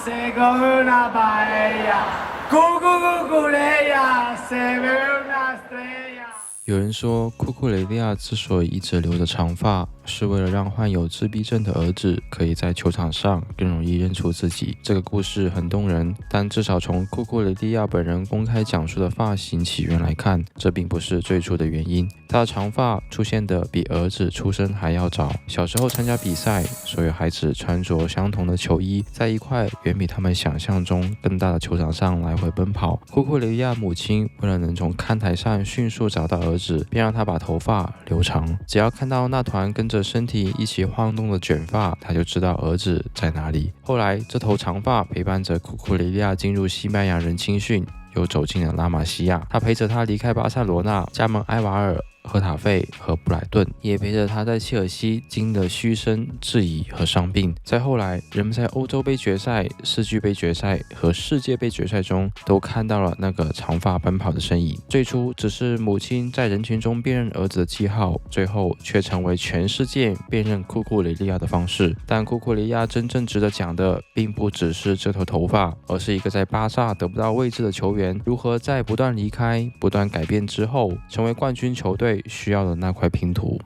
se come una paella. Cucucuculeya, se bebe una estrella。有人说，库库雷利亚之所以一直留着长发，是为了让患有自闭症的儿子可以在球场上更容易认出自己。这个故事很动人，但至少从库库雷利亚本人公开讲述的发型起源来看，这并不是最初的原因。他的长发出现的比儿子出生还要早。小时候参加比赛，所有孩子穿着相同的球衣，在一块远比他们想象中更大的球场上来回奔跑。库库雷利亚母亲为了能从看台上迅速找到儿子，便让他把头发留长。只要看到那团跟着身体一起晃动的卷发，他就知道儿子在哪里。后来，这头长发陪伴着库库雷利亚进入西班牙人青训，又走进了拉玛西亚。他陪着他离开巴塞罗那，加盟埃瓦尔、赫塔费和布莱顿，也陪着他在切尔西经历了嘘声、质疑和伤病。再后来，人们在欧洲杯决赛、世俱杯决赛和世界杯决赛中都看到了那个长发奔跑的身影。最初只是母亲在人群中辨认儿子的记号，最后却成为全世界辨认库库雷利亚的方式。但库库雷利亚真正值得讲的，并不只是这头头发，而是一个在巴萨得不到位置的球员如何在不断离开、不断改变之后，成为冠军球队需要的那块拼图。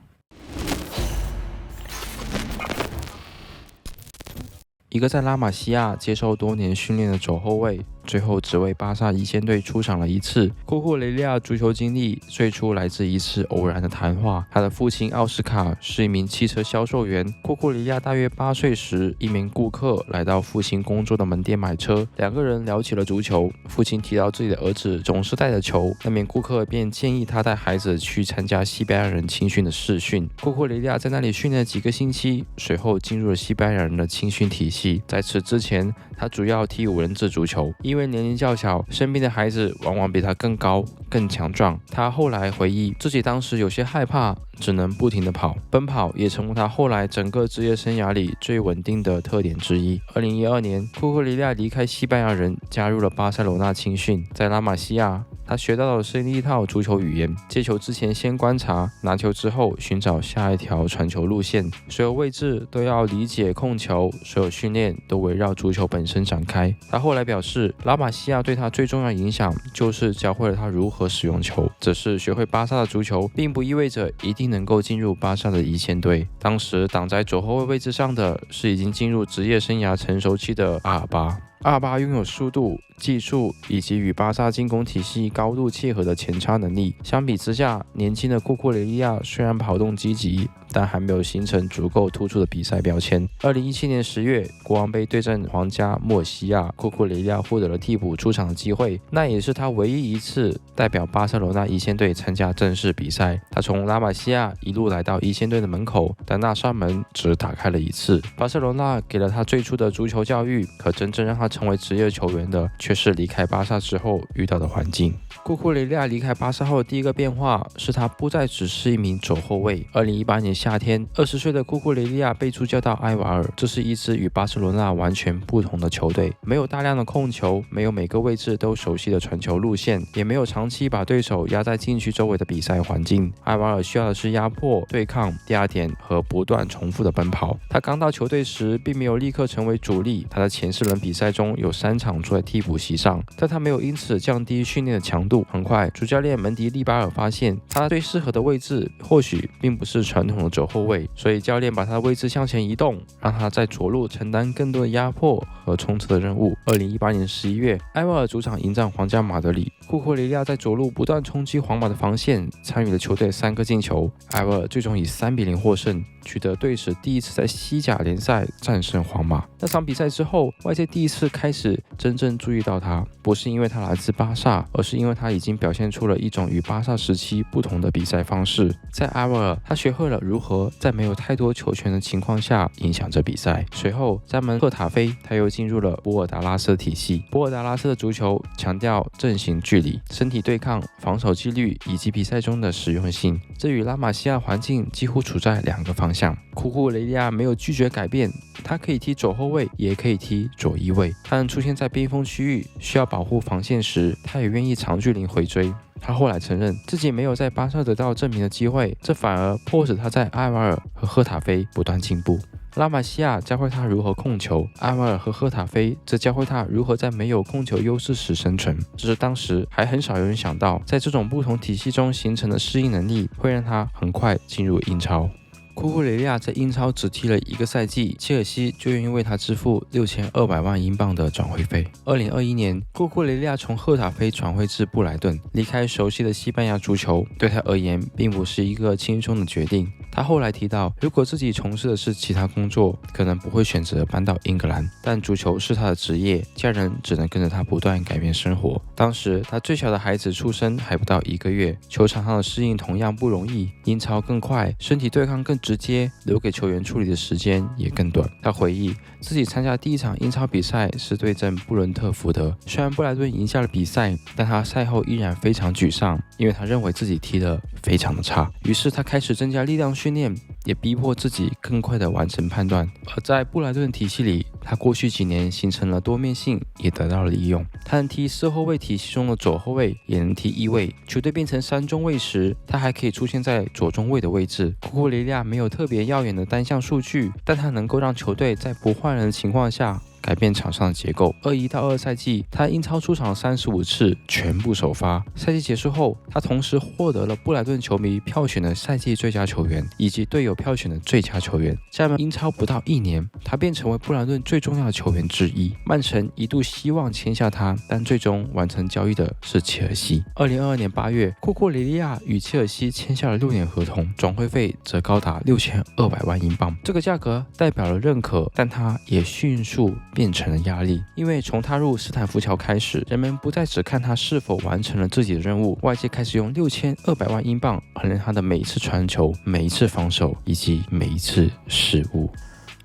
一个在拉玛西亚接受多年训练的左后卫，最后只为巴萨一线队出场了一次。库库雷利亚足球经历最初来自一次偶然的谈话。他的父亲奥斯卡是一名汽车销售员。库库雷利亚大约8岁时，一名顾客来到父亲工作的门店买车，两个人聊起了足球。父亲提到自己的儿子总是带着球，那名顾客便建议他带孩子去参加西班牙人青训的试训。库库雷利亚在那里训练了几个星期，随后进入了西班牙人的青训体系。在此之前，他主要踢5人制足球。因为年龄较小，身边的孩子往往比他更高、更强壮。他后来回忆，自己当时有些害怕，只能不停地跑。奔跑也成为他后来整个职业生涯里最稳定的特点之一。2012年，库库雷利亚离开西班牙人，加入了巴塞罗那青训。在拉玛西亚，他学到的是一套足球语言：接球之前先观察，拿球之后寻找下一条传球路线，所有位置都要理解控球，所有训练都围绕足球本身展开。他后来表示，拉玛西亚对他最重要的影响就是教会了他如何使用球。只是学会巴萨的足球，并不意味着一定能够进入巴萨的一线队。当时挡在左后卫位置上的是已经进入职业生涯成熟期的阿尔巴。阿尔巴拥有速度、技术以及与巴萨进攻体系高度契合的前插能力。相比之下，年轻的库库雷利亚虽然跑动积极，但还没有形成足够突出的比赛标签。2017年10月，国王杯对阵皇家穆尔西亚，库库雷利亚获得了替补出场的机会，那也是他唯一一次代表巴塞罗那一线队参加正式比赛。他从拉玛西亚一路来到一线队的门口，但那扇门只打开了一次。巴塞罗那给了他最初的足球教育，可真正让他成为职业球员的，却是离开巴萨之后遇到的环境。库库雷利亚离开巴萨后的第一个变化是他不再只是一名左后卫。2018年夏天，20岁的库库雷利亚被租借到埃瓦尔，这是一支与巴塞罗那完全不同的球队，没有大量的控球，没有每个位置都熟悉的传球路线，也没有长期把对手压在禁区周围的比赛环境。埃瓦尔需要的是压迫、对抗、第二点和不断重复的奔跑。他刚到球队时，并没有立刻成为主力，他的前4轮比赛中有3场坐在替补席上，但他没有因此降低训练的强度。很快，主教练门迪利巴尔发现他最适合的位置或许并不是传统的左后卫，所以教练把他的位置向前移动，让他在左路承担更多的压迫和冲刺的任务。2018年11月，埃瓦尔主场迎战皇家马德里，库库雷利亚在左路不断冲击皇马的防线，参与了球队3个进球。埃瓦尔最终以3-0获胜，取得队史第一次在西甲联赛战胜皇马。那场比赛之后，外界第一次开始真正注意到他，不是因为他来自巴萨，而是因为他已经表现出了一种与巴萨时期不同的比赛方式。在埃瓦尔，他学会了如何在没有太多球权的情况下影响着比赛。随后加盟赫塔菲，他又进入了博尔达拉斯体系。博尔达拉斯的足球强调阵型距离、身体对抗、防守纪律以及比赛中的实用性，这与拉玛西亚环境几乎处在2个方向。库库雷利亚没有拒绝改变，他可以踢左后卫，也可以踢左翼卫。他能出现在边锋区域，需要保护防线时，他也愿意长距离回追。他后来承认自己没有在巴萨得到证明的机会，这反而迫使他在埃瓦尔和赫塔菲不断进步。拉玛西亚教会他如何控球，阿马尔和赫塔菲则教会他如何在没有控球优势时生存。只是当时还很少有人想到，在这种不同体系中形成的适应能力会让他很快进入英超。库库雷利亚在英超只踢了1个赛季，切尔西就愿意为他支付6200万英镑的转会费。2021年，库库雷利亚从赫塔菲转会至布莱顿，离开熟悉的西班牙足球，对他而言并不是一个轻松的决定。他后来提到，如果自己从事的是其他工作，可能不会选择搬到英格兰，但足球是他的职业，家人只能跟着他不断改变生活。当时他最小的孩子出生还不到1个月，球场上的适应同样不容易，英超更快，身体对抗更直接，留给球员处理的时间也更短。他回忆自己参加第1场英超比赛是对阵布伦特福德，虽然布莱顿赢下了比赛，但他赛后依然非常沮丧，因为他认为自己踢得非常的差。于是他开始增加力量训练，也逼迫自己更快地完成判断。而在布莱顿体系里，他过去几年形成了多面性，也得到了利用。他能踢4后卫体系中的左后卫，也能踢1卫。球队变成3中卫时，他还可以出现在左中卫的位置。库库雷利亚没有特别耀眼的单项数据，但他能够让球队在不换人的情况下改变场上的结构。21到22赛季，他英超出场35次，全部首发。赛季结束后，他同时获得了布莱顿球迷票选的赛季最佳球员，以及队友票选的最佳球员。加盟英超不到1年，他便成为布莱顿最重要的球员之一。曼城一度希望签下他，但最终完成交易的是切尔西。2022年8月，库库雷利亚与切尔西签下了6年合同，转会费则高达6200万英镑。这个价格代表了认可，但他也迅速变成了压力，因为从踏入斯坦福桥开始，人们不再只看他是否完成了自己的任务，外界开始用6200万英镑衡量他的每一次传球、每一次防守以及每一次失误。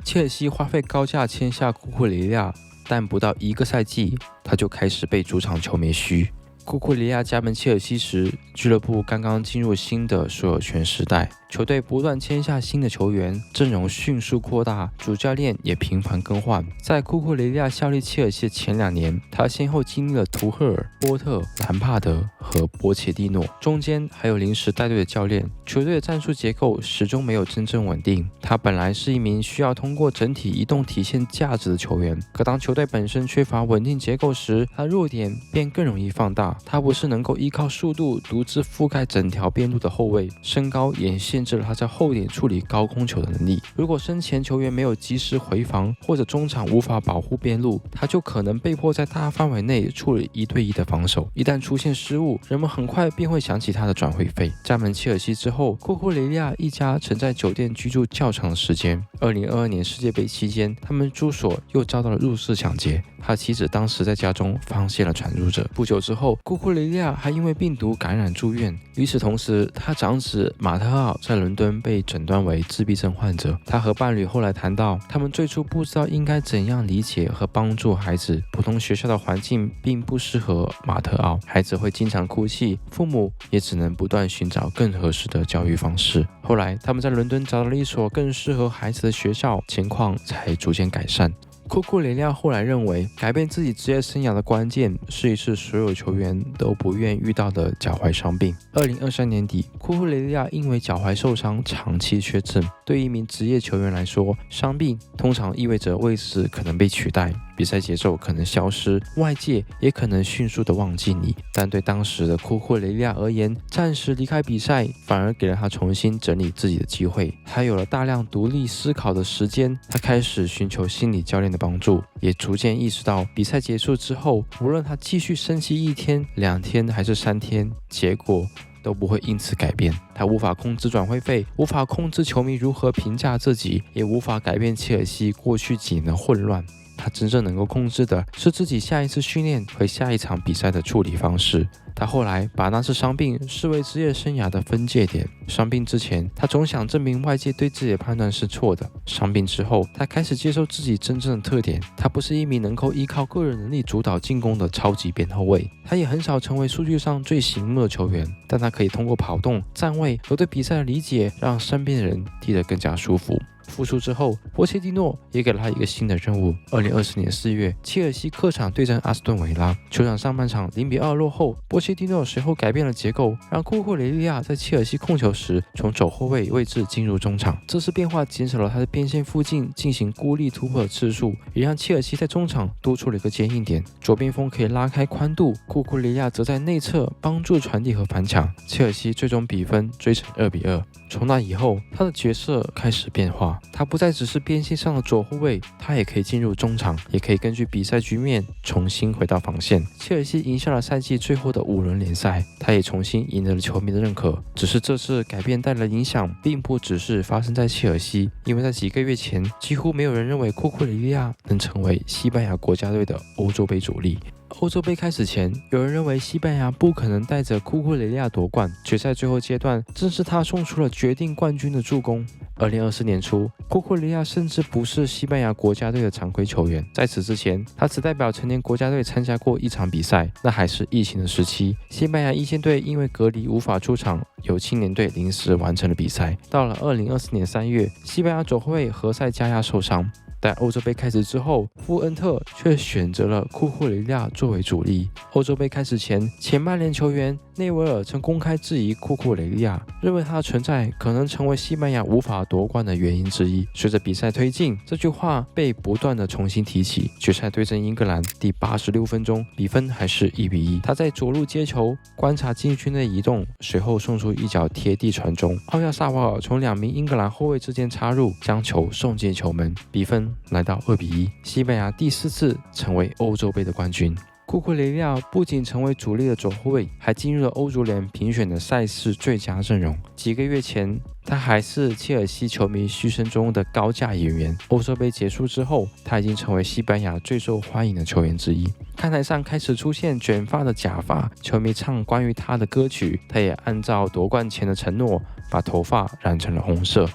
切尔西花费高价签下库库雷利亚，但不到1个赛季，他就开始被主场球迷嘘。库库雷利亚加盟切尔西时，俱乐部刚刚进入新的所有权时代，球队不断签下新的球员，阵容迅速扩大，主教练也频繁更换。在库库雷利亚效力切尔西的前2年，他先后经历了图赫尔、波特、兰帕德和波切蒂诺，中间还有临时带队的教练。球队的战术结构始终没有真正稳定。他本来是一名需要通过整体移动体现价值的球员，可当球队本身缺乏稳定结构时，他弱点便更容易放大。他不是能够依靠速度独自覆盖整条边路的后卫，身高也限制了他在后点处理高空球的能力。如果身前球员没有及时回防，或者中场无法保护边路，他就可能被迫在大范围内处理1对1的防守。一旦出现失误，人们很快便会想起他的转会费。加盟切尔西之后，库库雷利亚一家曾在酒店居住较长的时间。2022年世界杯期间，他们住所又遭到了入室抢劫，他妻子当时在家中发现了闯入者。不久之后，库库雷利亚还因为病毒感染住院。与此同时，他长子马特奥在伦敦被诊断为自闭症患者。他和伴侣后来谈到，他们最初不知道应该怎样理解和帮助孩子。普通学校的环境并不适合马特奥，孩子会经常哭泣，父母也只能不断寻找更合适的教育方式。后来，他们在伦敦找到了一所更适合孩子的学校，情况才逐渐改善。库库雷利亚后来认为，改变自己职业生涯的关键是一次所有球员都不愿遇到的脚踝伤病。2023年底，库库雷利亚因为脚踝受伤长期缺阵。对于一名职业球员来说，伤病通常意味着位置可能被取代，比赛节奏可能消失，外界也可能迅速的忘记你。但对当时的库库雷利亚而言，暂时离开比赛反而给了他重新整理自己的机会。他有了大量独立思考的时间，他开始寻求心理教练的帮助，也逐渐意识到比赛结束之后，无论他继续生气1天、2天还是3天，结果都不会因此改变。他无法控制转会费，无法控制球迷如何评价自己，也无法改变切尔西过去几年的混乱。他真正能够控制的是自己下一次训练和下一场比赛的处理方式。他后来把那次伤病视为职业生涯的分界点。伤病之前，他总想证明外界对自己的判断是错的。伤病之后，他开始接受自己真正的特点。他不是一名能够依靠个人能力主导进攻的超级边后卫，他也很少成为数据上最醒目的球员，但他可以通过跑动、站位和对比赛的理解，让身边的人踢得更加舒服。复出之后，波切蒂诺也给了他一个新的任务。2020年4月，切尔西客场对阵阿斯顿维拉，球场上半场0-2落后，波切切蒂诺随后改变了结构，让库库雷利亚在切尔西控球时从左后卫位置进入中场。这次变化减少了他在边线附近进行孤立突破的次数，也让切尔西在中场多出了一个坚硬点。左边锋可以拉开宽度，库库雷利亚则在内侧帮助传递和反抢。切尔西最终比分追成2-2。从那以后，他的角色开始变化，他不再只是边线上的左后卫，他也可以进入中场，也可以根据比赛局面重新回到防线。切尔西赢下了赛季最后的5轮联赛，他也重新赢得了球迷的认可。只是这次改变带来的影响并不只是发生在切尔西，因为在几个月前，几乎没有人认为库库雷利亚能成为西班牙国家队的欧洲杯主力。欧洲杯开始前，有人认为西班牙不可能带着库库雷利亚夺冠。决赛最后阶段，正是他送出了决定冠军的助攻。2024年初，库库雷利亚甚至不是西班牙国家队的常规球员。在此之前，他只代表成年国家队参加过一场比赛，那还是疫情的时期。西班牙一线队因为隔离无法出场，由青年队临时完成了比赛。到了2024年3月，西班牙左后卫何塞加亚受伤。但欧洲杯开始之后，富恩特却选择了库库雷利亚作为主力。欧洲杯开始前，前曼联球员内维尔曾公开质疑库库雷利亚，认为他的存在可能成为西班牙无法夺冠的原因之一。随着比赛推进，这句话被不断的重新提起。决赛对阵英格兰，第86分钟，比分还是1-1。他在左路接球，观察禁区内移动，随后送出一脚贴地传中，奥亚萨瓦尔从2名英格兰后卫之间插入，将球送进球门，比分来到2-1，西班牙第4次成为欧洲杯的冠军。库库雷利亚不仅成为主力的左后卫，还进入了欧足联评选的赛事最佳阵容。几个月前，他还是切尔西球迷嘘声中的高价演员。欧洲杯结束之后，他已经成为西班牙最受欢迎的球员之一。看台上开始出现卷发的假发，球迷唱关于他的歌曲，他也按照夺冠前的承诺，把头发染成了红色。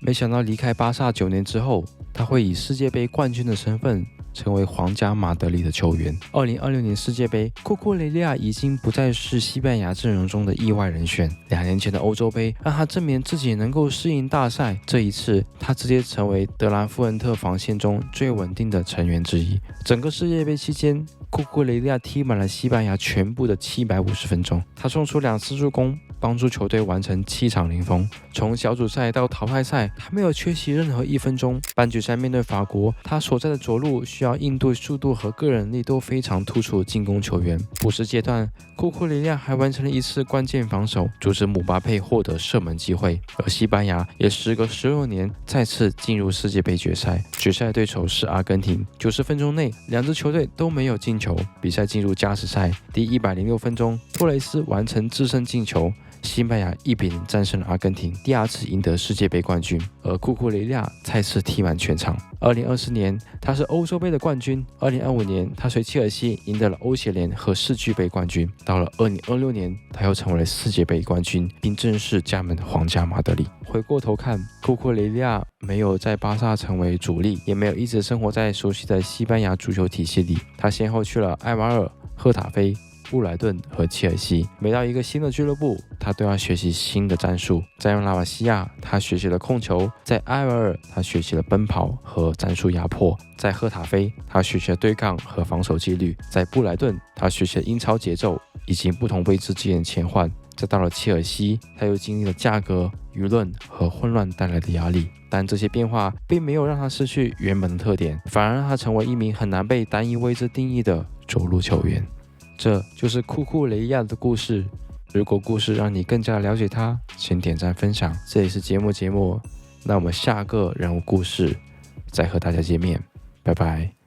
没想到离开巴萨9年之后，他会以世界杯冠军的身份成为皇家马德里的球员。2026年世界杯，库库雷利亚已经不再是西班牙阵容中的意外人选。2年前的欧洲杯让他证明自己能够适应大赛，这一次他直接成为德兰富恩特防线中最稳定的成员之一。整个世界杯期间，库库雷利亚踢满了西班牙全部的750分钟，他送出2次助攻，帮助球队完成7场零封。从小组赛到淘汰赛，他没有缺席任何1分钟。半决赛面对法国，他所在的左路需要应对速度和个人力都非常突出的进攻球员。补时阶段，库库雷利亚还完成了1次关键防守，阻止姆巴佩获得射门机会。而西班牙也时隔16年再次进入世界杯决赛，决赛对手是阿根廷。90分钟内，2支球队都没有进球。比赛进入加时赛，第106分钟，托雷斯完成制胜进球。西班牙1-0战胜了阿根廷，第2次赢得世界杯冠军，而库库雷利亚再次踢满全场。2024年，他是欧洲杯的冠军；2025年，他随切尔西赢得了欧协联和世俱杯冠军。到了2026年，他又成为了世界杯冠军，并正式加盟皇家马德里。回过头看，库库雷利亚没有在巴萨成为主力，也没有一直生活在熟悉的西班牙足球体系里。他先后去了埃瓦尔、赫塔菲、布莱顿和切尔西。每到一个新的俱乐部，他都要学习新的战术。在拉瓦西亚，他学习了控球；在埃瓦尔，他学习了奔跑和战术压迫；在赫塔菲，他学习了对抗和防守纪律；在布莱顿，他学习了英超节奏以及不同位置之间的切换。再到了切尔西，他又经历了价格、舆论和混乱带来的压力。但这些变化并没有让他失去原本的特点，反而让他成为一名很难被单一位置定义的左路球员。这就是库库雷利亚的故事。如果故事让你更加了解他，请点赞分享。这里是节目，那我们下个人物故事再和大家见面，拜拜。